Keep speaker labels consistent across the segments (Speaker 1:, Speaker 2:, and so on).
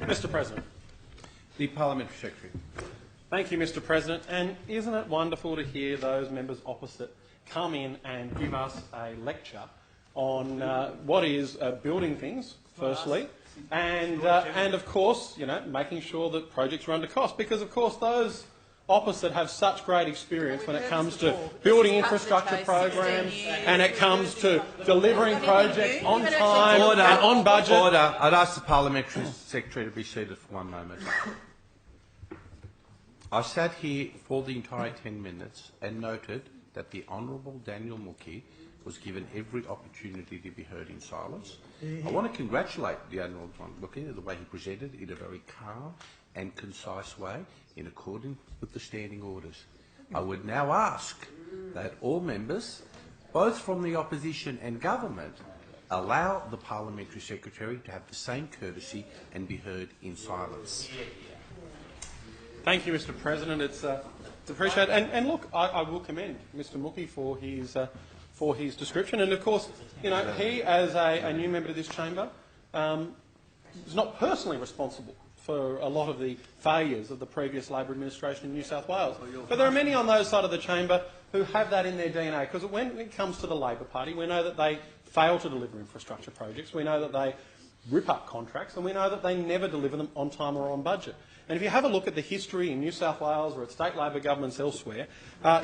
Speaker 1: Mr. President.
Speaker 2: The Parliamentary Secretary.
Speaker 1: Thank you, Mr. President. And isn't it wonderful to hear those members opposite come in and give us a lecture on what is building things, firstly, and of course, making sure that projects are under cost, because of course those opposite have such great experience when it comes to building infrastructure programs and it comes to delivering projects on time and on budget.
Speaker 2: Order. I'd ask the Parliamentary Secretary to be seated for one moment. I sat here for the entire 10 minutes and noted that the Honourable Daniel Mookhey was given every opportunity to be heard in silence. I want to congratulate the Honourable Mookhey for the way he presented in a very calm and concise way in accordance with the standing orders. I would now ask that all members, both from the opposition and government, allow the Parliamentary Secretary to have the same courtesy and be heard in silence.
Speaker 1: Thank you, Mr. President. It's appreciated. And look, I will commend Mr. Mookhey for his description. And of course, he, as a new member of this chamber, is not personally responsible for a lot of the failures of the previous Labor administration in New South Wales. But there are many on those side of the chamber who have that in their DNA, because when it comes to the Labor Party, we know that they fail to deliver infrastructure projects, we know that they rip up contracts, and we know that they never deliver them on time or on budget. And if you have a look at the history in New South Wales or at state Labor governments elsewhere,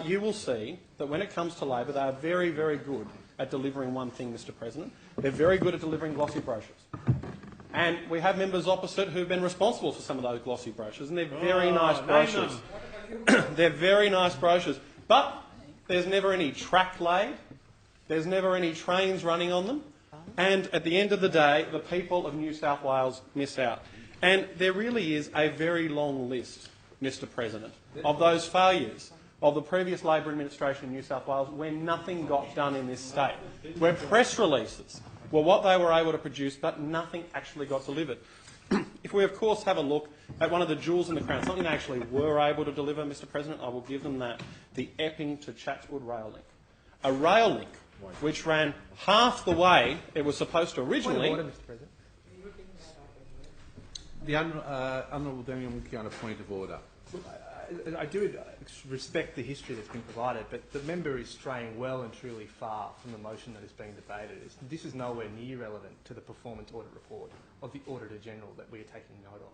Speaker 1: you will see that when it comes to Labor, they are very, very good at delivering one thing, Mr. President. They're very good at delivering glossy brochures. And we have members opposite who've been responsible for some of those glossy brochures, and they're very nice brochures. They're very nice brochures. But there's never any track laid, there's never any trains running on them, and at the end of the day, the people of New South Wales miss out. And there really is a very long list, Mr. President, of those failures of the previous Labor administration in New South Wales where nothing got done in this state, where press releases were what they were able to produce, but nothing actually got delivered. If we, of course, have a look at one of the jewels in the crown, something they actually were able to deliver, Mr. President, I will give them that, the Epping to Chatswood rail link. A rail link which ran half the way it was supposed to originally.
Speaker 3: Point of order, Mr. President.
Speaker 2: The Honourable Daniel Mookhey on a point of order.
Speaker 3: I do respect the history that's been provided, but the member is straying well and truly far from the motion that is being debated. This is nowhere near relevant to the performance audit report of the Auditor General that we are taking note of.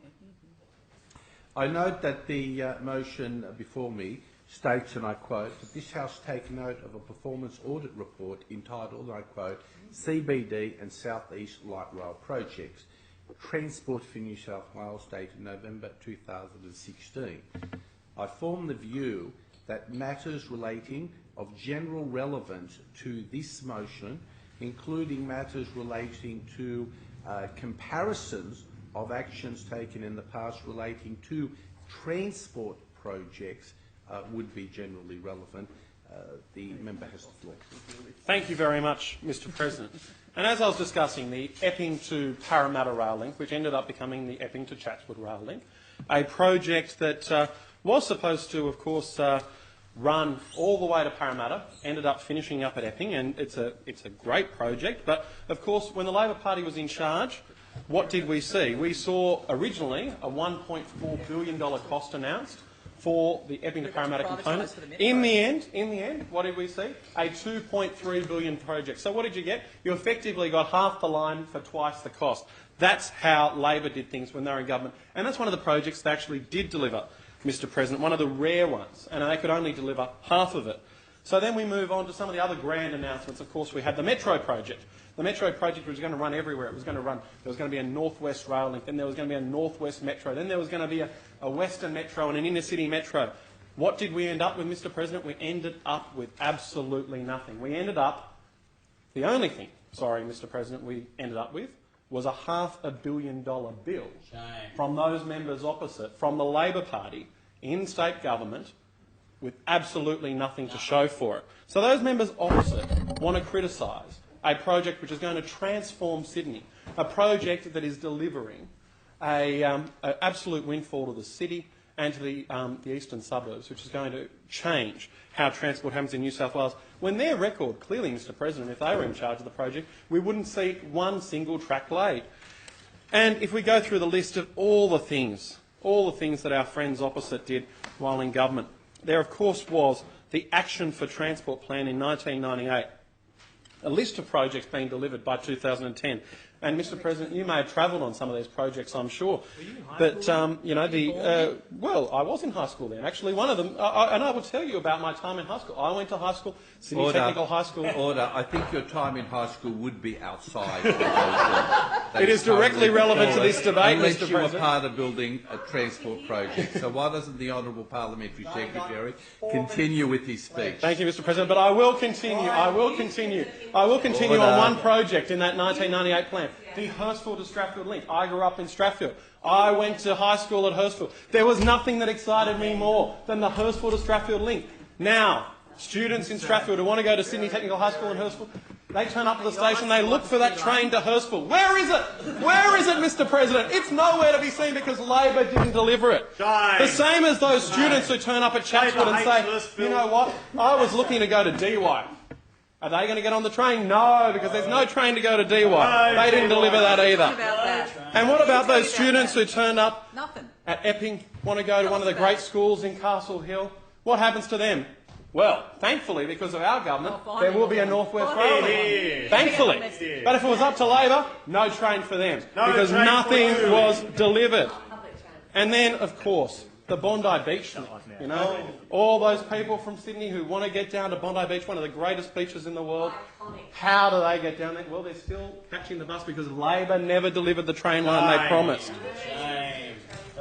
Speaker 2: I note that the motion before me states, and I quote, that this House take note of a performance audit report entitled, and I quote, CBD and South East Light Rail Projects, Transport for New South Wales, dated November 2016. I form the view that matters relating of general relevance to this motion, including matters relating to comparisons of actions taken in the past relating to transport projects, would be generally relevant. The member has the floor.
Speaker 1: Thank you very much, Mr. President. And as I was discussing, the Epping to Parramatta rail link, which ended up becoming the Epping to Chatswood rail link, a project that was supposed to, of course, run all the way to Parramatta, ended up finishing up at Epping, and it's a great project. But, of course, when the Labor Party was in charge, what did we see? We saw originally a $1.4 billion cost announced for the Epping to Parramatta component. In the end, what did we see? A $2.3 billion project. So what did you get? You effectively got half the line for twice the cost. That's how Labor did things when they were in government. And that's one of the projects they actually did deliver, Mr. President, one of the rare ones, and they could only deliver half of it. So then we move on to some of the other grand announcements. Of course, we had the Metro project. The Metro project was going to run everywhere. It was going to run, there was going to be a northwest rail link, then there was going to be a northwest metro, then there was going to be a western metro and an inner city metro. What did we end up with, Mr. President? We ended up with absolutely nothing. We ended up, the only thing, sorry, Mr. President, we ended up with was a $500 million bill from those members opposite, from the Labor Party in state government, with absolutely nothing to show for it. So those members opposite want to criticise a project which is going to transform Sydney, a project that is delivering an absolute windfall to the city and to the eastern suburbs, which is going to change how transport happens in New South Wales. When their record, clearly, Mr. President, if they were in charge of the project, we wouldn't see one single track laid. And if we go through the list of all the things that our friends opposite did while in government, there of course was the Action for Transport Plan in 1998, a list of projects being delivered by 2010. And, Mr President, you may have travelled on some of these projects, I'm sure.
Speaker 3: Were you in high
Speaker 1: But,
Speaker 3: school
Speaker 1: you know, well, I was in high school then. Actually, one of them, and I will tell you about my time in high school. I went to high school, Sydney
Speaker 2: Order.
Speaker 1: Technical High School.
Speaker 2: Order. I think your time in high school would be outside.
Speaker 1: It is directly relevant to this debate,
Speaker 2: unless
Speaker 1: Mr
Speaker 2: you were
Speaker 1: President.
Speaker 2: part of building a transport project. So why doesn't the Honourable Parliamentary Secretary continue with his speech?
Speaker 1: Thank you, Mr President, but I will continue. I will continue
Speaker 2: Order.
Speaker 1: on one project in that 1998 plan, the Hurstville to Strathfield link. I grew up in Strathfield. I went to high school at Hurstville. There was nothing that excited me more than the Hurstville to Strathfield link. Now, students in Strathfield who want to go to Sydney Technical High School in Hurstville, they turn up to the station, they look for that train to Hurstville. Where is it? Where is it, Mr President? It's nowhere to be seen because Labor didn't deliver it.
Speaker 4: Shame.
Speaker 1: The same as those students who turn up at Chatswood and say, you know what, I was looking to go to DY. Are they going to get on the train? No, because there's no train to go to DY. They didn't deliver that either. And what about those students who turned up at Epping, want to go to one of the great schools in Castle Hill? What happens to them? Well, thankfully, because of our government, there will be a North West Rail link. Thankfully. But if it was up to Labor, no train for them, because nothing was delivered. And then, of course, the Bondi Beach link. You know, all those people from Sydney who want to get down to Bondi Beach, one of the greatest beaches in the world. How do they get down there? Well, they're still catching the bus because Labor never delivered the train line they promised.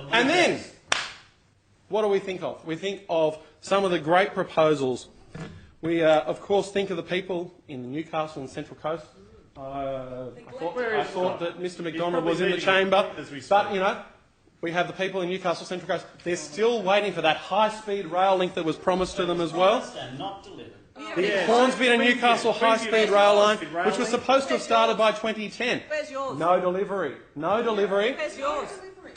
Speaker 1: And then, what do we think of? We think of some of the great proposals. We, of course, think of the people in the Newcastle and Central Coast. I thought that Mr McDonald was in the chamber, but, you know, we have the people in Newcastle Central Coast. They're still waiting for that high-speed rail link that was promised to them as well. The Hornsby to Newcastle high-speed rail line, which was supposed to have started by 2010.
Speaker 5: Where's yours?
Speaker 1: No delivery. No delivery.
Speaker 5: Where's yours?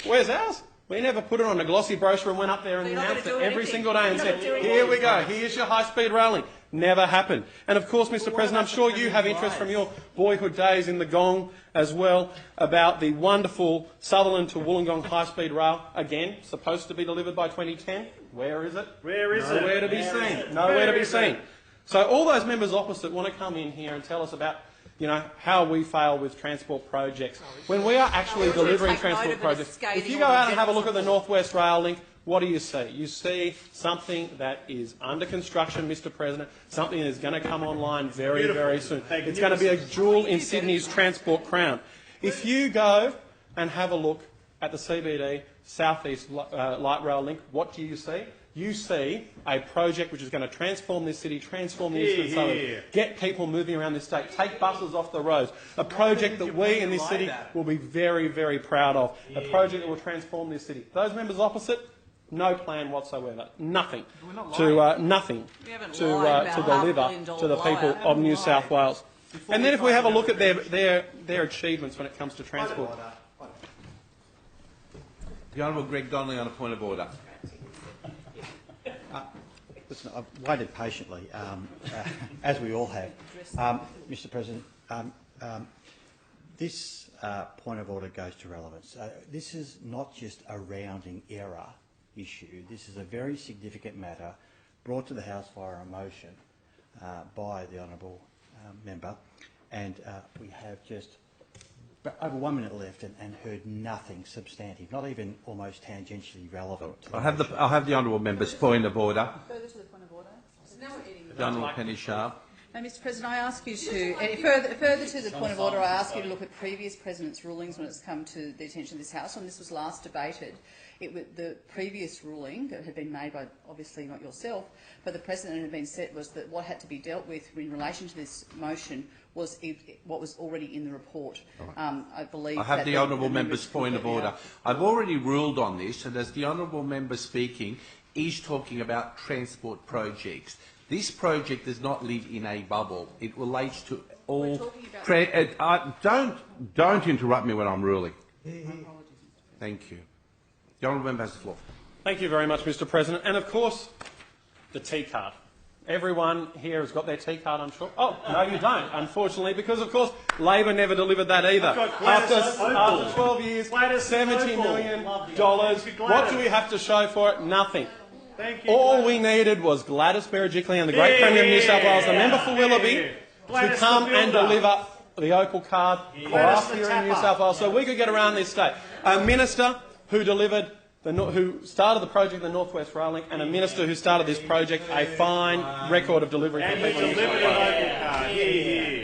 Speaker 1: Where's ours? We never put it on a glossy brochure and went up there and announced it every single day and said, here we go, here's your high-speed rail link. Never happened. And of course, Mr President, I'm sure you have interest from your boyhood days in the Gong as well about the wonderful Sutherland to Wollongong high-speed rail, again, supposed to be delivered by 2010. Where is it?
Speaker 4: Where is it?
Speaker 1: Nowhere to be seen. Nowhere to be seen. So all those members opposite want to come in here and tell us about, you know, how we fail with transport projects. When we are actually delivering transport projects, if you go out and have a look at the North West Rail link, what do you see? You see something that is under construction, Mr President, something that is going to come online very, very soon. It's going to be a jewel in Sydney's transport crown. If you go and have a look at the CBD South East Light Rail link, what do you see? You see a project which is going to transform this city, transform the eastern suburbs, get people moving around this state, take buses off the roads. A project that we in this city will be very, very proud of. A project that will transform this city. Those members opposite, no plan whatsoever. Nothing to deliver to the people of New South Wales. And then if we have a look at their achievements when it comes to transport.
Speaker 2: The Honourable Greg Donnelly on a point of order.
Speaker 6: Listen, I've waited patiently, as we all have. Mr President, this point of order goes to relevance. This is not just a rounding error issue. This is a very significant matter brought to the House via a motion by the honourable member, and we have just over 1 minute left and heard nothing substantive, not even almost tangentially relevant. To
Speaker 2: I'll have the honourable member's point of order.
Speaker 5: Further to the point of order.
Speaker 2: The Honourable Penny Sharp.
Speaker 5: No, Mr President, I ask you to, further to the point of order, I ask you to look at previous President's rulings when it's come to the attention of this House. When this was last debated, the previous ruling that had been made by, obviously not yourself, but the President had been set was that what had to be dealt with in relation to this motion was what was already in the report. I believe.
Speaker 2: I have the honourable member's point of order. I've already ruled on this, and as the honourable member speaking, is talking about transport projects. This project does not live in a bubble. It relates to all. Don't interrupt me when I'm ruling. Thank you. The honourable member has the floor.
Speaker 1: Thank you very much, Mr President. And of course, the T card. Everyone here has got their T card, I'm sure. Oh, no, you don't, unfortunately, because, of course, Labor never delivered that either. After 12 years, $70 million. What do we have to show for it? Nothing. All we needed was Gladys Berejiklian and the great Premier of New South Wales, the member for Willoughby, to come and deliver the Opal card for us here in New South Wales so we could get around this state. A minister who delivered who started the project, the North West Rail Link, and a minister who started this project, a fine record of delivery for people in New South Wales.